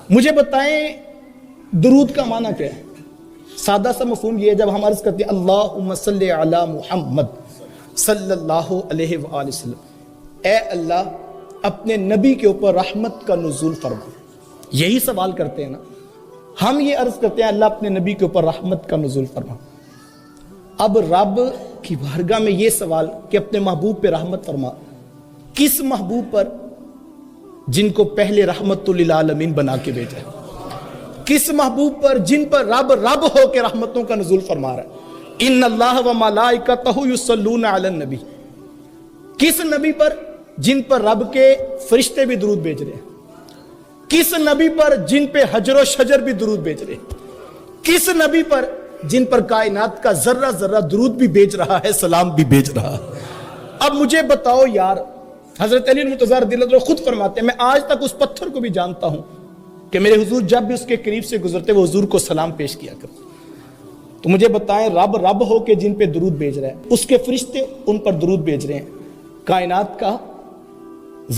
مجھے بتائیں درود کا معنی کیا ہے؟ سادہ سا مفہوم یہ ہے، جب ہم عرض کرتے ہیں اللہم صلی علی محمد صلی اللہ علیہ وآلہ وسلم، اے اللہ اپنے نبی کے اوپر رحمت کا نزول فرما، یہی سوال کرتے ہیں نا ہم، یہ عرض کرتے ہیں اللہ اپنے نبی کے اوپر رحمت کا نزول فرما۔ اب رب کی بارگاہ میں یہ سوال کہ اپنے محبوب پہ رحمت فرما، کس محبوب پر؟ جن کو پہلے رحمت للعالمین بنا کے بھیجا ہے۔ کس محبوب پر؟ جن پر رب ہو کے رحمتوں کا نزول فرما رہا ہے۔ ان اللہ و ملائکتہ یصلون علی النبی۔ کس نبی پر؟ جن پر رب کے فرشتے بھی درود بھیج رہے ہیں۔ کس نبی پر؟ جن پہ حجر و شجر بھی درود بھیج رہے ہیں۔ کس نبی پر؟ جن پر کائنات کا ذرہ ذرہ درود بھی بھیج رہا ہے، سلام بھی بھیج رہا ہے۔ اب مجھے بتاؤ یار، حضرت علی المرتضیٰ رضی اللہ عنہ خود فرماتے ہیں میں آج تک اس پتھر کو بھی جانتا ہوں کہ میرے حضور جب بھی اس کے قریب سے گزرتے وہ حضور کو سلام پیش کیا کرتے۔ تو مجھے بتائیں رب ہو کے جن پہ درود بھیج رہا ہے، اس کے فرشتے ان پر درود بھیج رہے ہیں، کائنات کا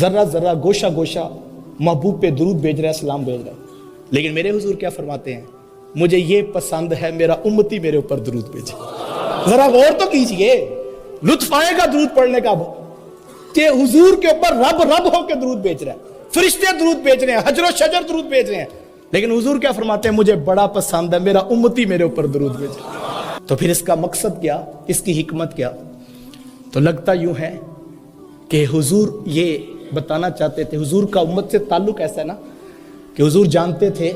ذرہ ذرہ گوشہ گوشہ محبوب پہ درود بھیج رہا ہے، سلام بھیج رہا ہے۔ لیکن میرے حضور کیا فرماتے ہیں؟ مجھے یہ پسند ہے میرا امتی میرے اوپر درود بھیجے۔ ذرا غور تو کیجئے، لطف آئے گا درود پڑھنے کا کہ حضور کے اوپر رب ہو کے درود بھیج رہا ہے، فرشتے درود بھیج رہے ہیں، حجر و شجر درود بھیج رہے ہیں، لیکن حضور کیا فرماتے ہیں؟ مجھے بڑا پسند ہے میرا امتی میرے اوپر درود بھیجے۔ تو پھر اس کا مقصد کیا؟ اس کی حکمت کیا؟ تو لگتا یوں ہے کہ حضور یہ بتانا چاہتے تھے، حضور کا امت سے تعلق ایسا ہے نا کہ حضور جانتے تھے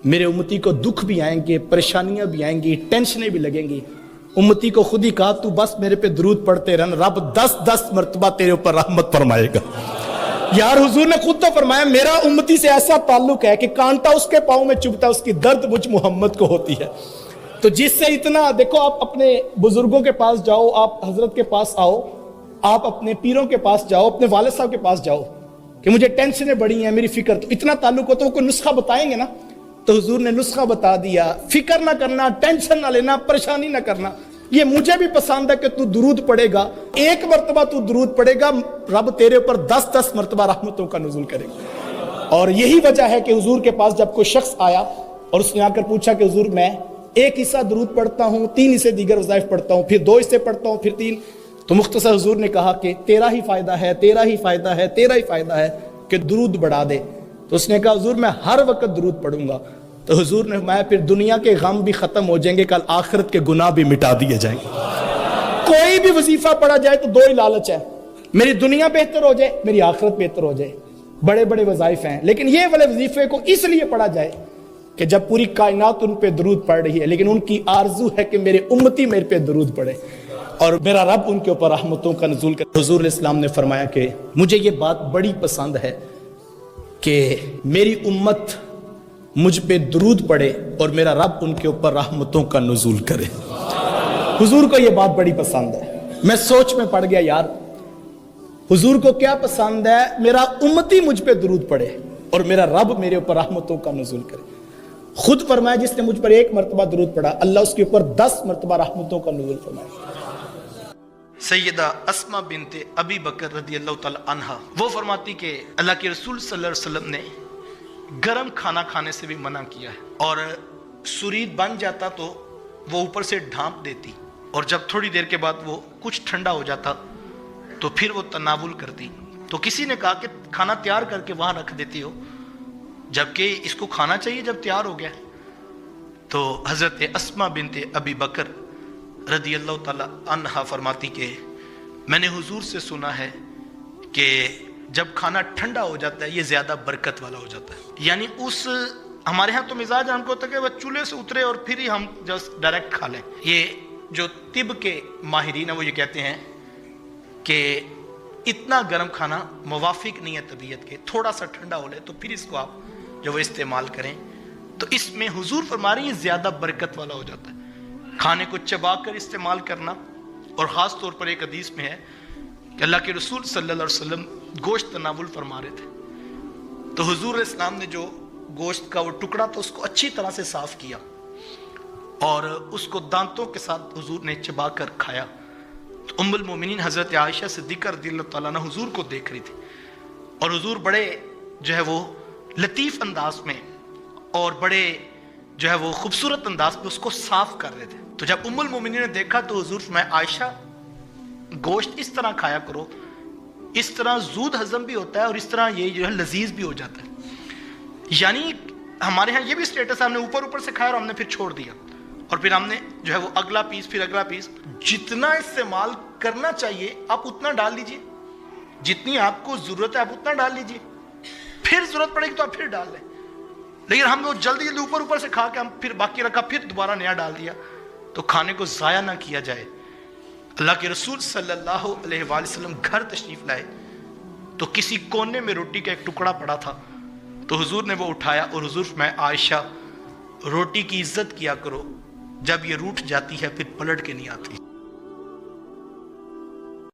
میرے امتی کو دکھ بھی آئیں گے، پریشانیاں بھی آئیں گی، ٹینشنیں بھی لگیں گی۔ امتی کو خود ہی کہا تو بس میرے پہ درود پڑھتے رہن، رب 10 مرتبہ تیرے اوپر رحمت فرمائے گا۔ یار حضور نے خود تو فرمایا میرا امتی سے ایسا تعلق ہے کہ کانٹا اس کے پاؤں میں چبھتا ہے، اس کی درد مجھ محمد کو ہوتی ہے۔ تو جس سے اتنا دیکھو، آپ اپنے بزرگوں کے پاس جاؤ، آپ حضرت کے پاس آؤ، آپ اپنے پیروں کے پاس جاؤ، اپنے والد صاحب کے پاس جاؤ کہ مجھے ٹینشنیں بڑی ہیں، میری فکر، تو اتنا تعلق ہو تو وہ کوئی نسخہ بتائیں گے نا؟ تو حضور نے نسخہ بتا دیا، فکر نہ کرنا، ٹینشن نہ لینا، پریشانی نہ کرنا، یہ مجھے بھی پسند ہے کہ تو درود پڑھے گا، ایک مرتبہ تو درود پڑھے گا، رب تیرے اوپر 10 مرتبہ رحمتوں کا نزول کرے گا۔ اور یہی وجہ ہے کہ حضور کے پاس جب کوئی شخص آیا اور اس نے آ کر پوچھا کہ حضور میں ایک حصہ درود پڑھتا ہوں، 3 حصے دیگر وظائف پڑھتا ہوں، پھر 2 حصے پڑھتا ہوں، پھر 3، تو مختصر حضور نے کہا کہ تیرا ہی فائدہ ہے، تیرا ہی فائدہ ہے، تیرا ہی فائدہ ہے کہ درود بڑھا دے۔ تو اس نے کہا حضور میں ہر وقت درود پڑھوں گا۔ تو حضور نے فرمایا پھر دنیا کے غم بھی ختم ہو جائیں گے، کل آخرت کے گناہ بھی مٹا دیے جائیں گے۔ کوئی بھی وظیفہ پڑھا جائے تو 2 ہی لالچ ہے، میری دنیا بہتر ہو جائے، میری آخرت بہتر ہو جائے۔ بڑے بڑے وظائف ہیں، لیکن یہ والے وظیفے کو اس لیے پڑھا جائے کہ جب پوری کائنات ان پہ درود پڑھ رہی ہے، لیکن ان کی آرزو ہے کہ میرے امتی میرے پہ درود پڑھے اور میرا رب ان کے اوپر رحمتوں کا نزول کرے۔ حضور علیہ السلام نے فرمایا کہ مجھے یہ بات بڑی پسند ہے کہ میری امت مجھ پہ درود پڑھے اور میرا رب ان کے اوپر رحمتوں کا نزول کرے۔ حضور کو یہ بات بڑی پسند ہے۔ میں سوچ میں پڑ گیا یار حضور کو کیا پسند ہے؟ میرا امتی مجھ پہ درود پڑھے اور میرا رب میرے اوپر رحمتوں کا نزول کرے۔ خود فرمایا جس نے مجھ پر 1 مرتبہ درود پڑھا، اللہ اس کے اوپر 10 مرتبہ رحمتوں کا نزول فرمائے۔ سیدہ اسماء بنت ابی بکر رضی اللہ تعالی عنہا وہ فرماتی کہ اللہ کے رسول صلی اللہ علیہ وسلم نے گرم کھانا کھانے سے بھی منع کیا ہے، اور سرید بن جاتا تو وہ اوپر سے ڈھانپ دیتی، اور جب تھوڑی دیر کے بعد وہ کچھ ٹھنڈا ہو جاتا تو پھر وہ تناول کرتی۔ تو کسی نے کہا کہ کھانا تیار کر کے وہاں رکھ دیتی ہو، جبکہ اس کو کھانا چاہیے جب تیار ہو گیا۔ تو حضرت اسماء بنت ابی بکر رضی اللہ تعالی عنہا فرماتی کہ میں نے حضور سے سنا ہے کہ جب کھانا ٹھنڈا ہو جاتا ہے یہ زیادہ برکت والا ہو جاتا ہے۔ یعنی ہمارے ہاں تو مزاج ہم کو ہوتا ہے کہ وہ چولہے سے اترے اور پھر ہی ہم جسٹ ڈائریکٹ کھا لیں۔ یہ جو طب کے ماہرین ہیں وہ یہ کہتے ہیں کہ اتنا گرم کھانا موافق نہیں ہے طبیعت کے، تھوڑا سا ٹھنڈا ہو لے تو پھر اس کو آپ جو وہ استعمال کریں۔ تو اس میں حضور فرما رہے ہیں زیادہ برکت والا ہو جاتا ہے کھانے کو چبا کر استعمال کرنا۔ اور خاص طور پر ایک حدیث میں ہے کہ اللہ کے رسول صلی اللہ علیہ وسلم گوشت تناول فرما رہے تھے، تو حضور علیہ السلام نے جو گوشت کا وہ ٹکڑا تھا اس کو اچھی طرح سے صاف کیا اور اس کو دانتوں کے ساتھ حضور نے چبا کر کھایا۔ تو ام المومنین حضرت عائشہ صدیقہ رضی اللہ تعالیٰ عنہ حضور کو دیکھ رہی تھی، اور حضور بڑے جو ہے وہ لطیف انداز میں اور بڑے جو ہے وہ خوبصورت انداز میں اس کو صاف کر رہے تھے. تو جب ام المومنین نے دیکھا تو حضور فرمایا عائشہ گوشت اس طرح کھایا کرو, اس طرح زود ہضم بھی ہوتا ہے اور اس طرح یہ جو ہے لذیذ بھی ہو جاتا ہے. یعنی ہمارے ہاں یہ بھی اسٹیٹس ہے, ہم نے اوپر سے کھایا اور ہم نے پھر چھوڑ دیا, اور پھر ہم نے جو ہے وہ اگلا پیس پھر اگلا پیس. جتنا استعمال کرنا چاہیے آپ اتنا ڈال لیجئے, جتنی آپ کو ضرورت ہے آپ اتنا ڈال لیجئے, پھر ضرورت پڑے گی تو آپ پھر ڈال لیں. لیکن ہم لوگ جلدی اوپر سے کھا کے ہم پھر باقی رکھا پھر دوبارہ نیا ڈال دیا. تو کھانے کو ضائع نہ کیا جائے. اللہ کے رسول صلی اللہ علیہ وآلہ وسلم گھر تشریف لائے تو کسی کونے میں روٹی کا ایک ٹکڑا پڑا تھا, تو حضور نے وہ اٹھایا اور حضور فرمایا عائشہ روٹی کی عزت کیا کرو, جب یہ روٹھ جاتی ہے پھر پلٹ کے نہیں آتی.